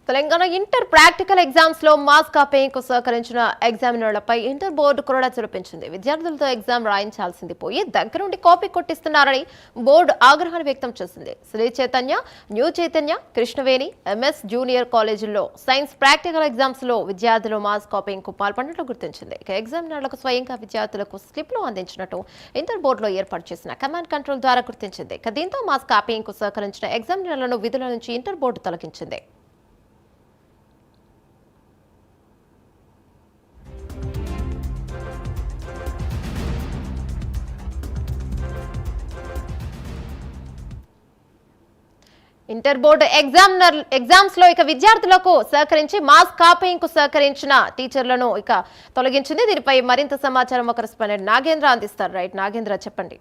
Telangana inter practical exams లో mass కాపీయింగ్కు సహకరించిన ఎగ్జామినర్లపై inter board కొరడా చురపించింది. విద్యార్థులతో ఎగ్జామ్ రాయించాల్సింది పోయి దగ్గరుండి కాపీ కొట్టిస్తున్నారని బోర్డు ఆగ్రహాన్ని వ్యక్తం చేసింది. Sri Chaitanya, new Chaitanya, Krishnaveni, MS junior కాలేజీల్లో సైన్స్ ప్రాక్టికల్ ఎగ్జామ్స్ లో విద్యార్థులు మాస్ కాపీయింగ్కు పాల్పడినట్లు గుర్తించింది. ఇక ఎగ్జామినర్లకు స్వయంగా విద్యార్థులకు స్లిప్లు అందించినట్టు ఇంటర్ బోర్డులో ఏర్పాటు చేసిన కమాండ్ కంట్రోల్ ద్వారా గుర్తించింది. ఇక దీంతో మాస్ కాపీయింగ్కు సహకరించిన ఎగ్జామినర్లను విధుల నుంచి ఇంటర్ బోర్డు తొలగించింది. ఇంటర్ బోర్డు ఎగ్జామ్స్ లో ఇక విద్యార్థులకు సహకరించి మాస్ కాపీయింగ్ కు సహకరించిన టీచర్లను ఇక తొలగించింది. దీనిపై మరింత సమాచారం ఒక కరెస్పాండెంట్ నాగేంద్ర అందిస్తారు. రైట్ నాగేంద్ర, చెప్పండి.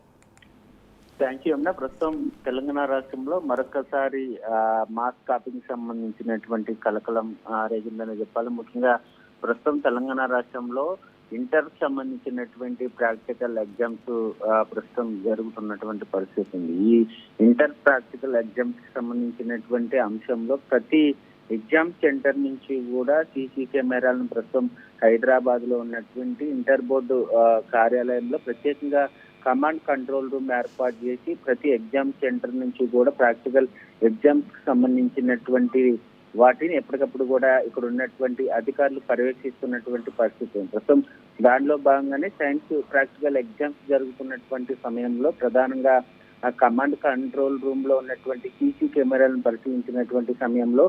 థ్యాంక్ యూ అమ్మ. ప్రస్తుతం తెలంగాణ రాష్ట్రంలో మరొకసారి మాస్ కాపీకి సంబంధించినటువంటి కలకలం రేగిందని చెప్పాలి. ముఖ్యంగా ప్రస్తుతం తెలంగాణ రాష్ట్రంలో ఇంటర్ సంబంధించినటువంటి ప్రాక్టికల్ ఎగ్జామ్స్ ప్రస్తుతం జరుగుతున్నటువంటి పరిస్థితి ఉంది. ఈ ఇంటర్ ప్రాక్టికల్ ఎగ్జామ్స్ కి సంబంధించినటువంటి అంశంలో ప్రతి ఎగ్జామ్ సెంటర్ నుంచి కూడా సీసీ కెమెరాలను ప్రస్తుతం హైదరాబాద్ లో ఉన్నటువంటి ఇంటర్ బోర్డు కార్యాలయంలో ప్రత్యేకంగా కమాండ్ కంట్రోల్ రూమ్ ఏర్పాటు చేసి ప్రతి ఎగ్జామ్ సెంటర్ నుంచి కూడా ప్రాక్టికల్ ఎగ్జామ్స్ కి సంబంధించినటువంటి వాటిని ఎప్పటికప్పుడు కూడా ఇక్కడ ఉన్నటువంటి అధికారులు పర్యవేక్షిస్తున్నటువంటి పరిస్థితి. ప్రస్తుతం దానిలో భాగంగానే సైన్స్ ప్రాక్టికల్ ఎగ్జామ్స్ జరుగుతున్నటువంటి సమయంలో ప్రధానంగా కమాండ్ కంట్రోల్ రూమ్ లో ఉన్నటువంటి సీసీ కెమెరాలను పరిశీలించినటువంటి సమయంలో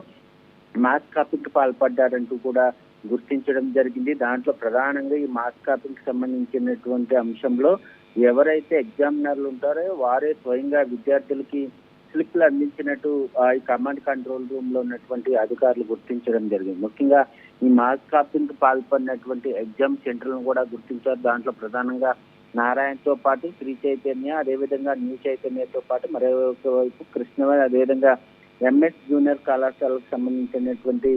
మాస్ కాపీకి పాల్పడ్డారంటూ కూడా గుర్తించడం జరిగింది. దాంట్లో ప్రధానంగా ఈ మాస్ కాపీకి సంబంధించినటువంటి అంశంలో ఎవరైతే ఎగ్జామినర్లు ఉంటారో వారే స్వయంగా విద్యార్థులకి స్లిప్లు అందించినట్టు ఈ కమాండ్ కంట్రోల్ రూమ్ లో ఉన్నటువంటి అధికారులు గుర్తించడం జరిగింది. ముఖ్యంగా ఈ మాస్ కాపీకి పాల్పడినటువంటి ఎగ్జామ్ సెంటర్లను కూడా గుర్తించారు. దాంట్లో ప్రధానంగా నారాయణతో పాటు శ్రీ చైతన్య, అదేవిధంగా న్యూ చైతన్యతో పాటు మరొక వైపు కృష్ణవేణి, అదేవిధంగా ఎంఎస్ జూనియర్ కళాశాలకు సంబంధించినటువంటి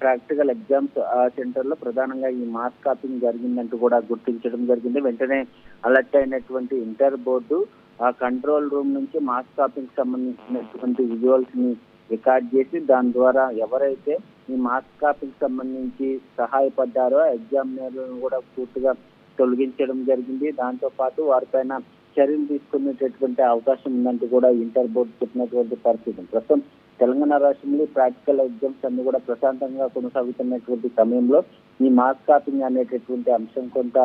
ప్రాక్టికల్ ఎగ్జామ్స్ సెంటర్ లో ప్రధానంగా ఈ మాస్ కాపీంగ్ జరిగిందంటూ కూడా గుర్తించడం జరిగింది. వెంటనే అలర్ట్ అయినటువంటి ఇంటర్ బోర్డు ఆ కంట్రోల్ రూమ్ నుంచి మాస్ కాపీకి సంబంధించినటువంటి విజువల్స్ ని రికార్డ్ చేసి దాని ద్వారా ఎవరైతే ఈ మాస్ కాపీకి సంబంధించి సహాయపడ్డారో ఎగ్జామినర్లను కూడా పూర్తిగా తొలగించడం జరిగింది. దాంతో పాటు వారిపైన చర్యలు తీసుకునేటటువంటి అవకాశం ఉందంటూ కూడా ఇంటర్ బోర్డు చెప్పినటువంటి పరిస్థితి. ప్రస్తుతం తెలంగాణ రాష్ట్రంలో ప్రాక్టికల్ ఎగ్జామ్స్ అన్ని కూడా ప్రశాంతంగా కొనసాగుతున్నటువంటి సమయంలో ఈ మాస్ కాపింగ్ అనేటటువంటి అంశం కొంత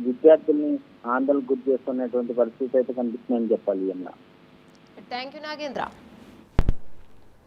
విద్యార్థుల్ని ఆందోళన గురి చేస్తున్నటువంటి పరిస్థితి అయితే కనిపిస్తుందని చెప్పాలి అన్న. Thank you Nagendra.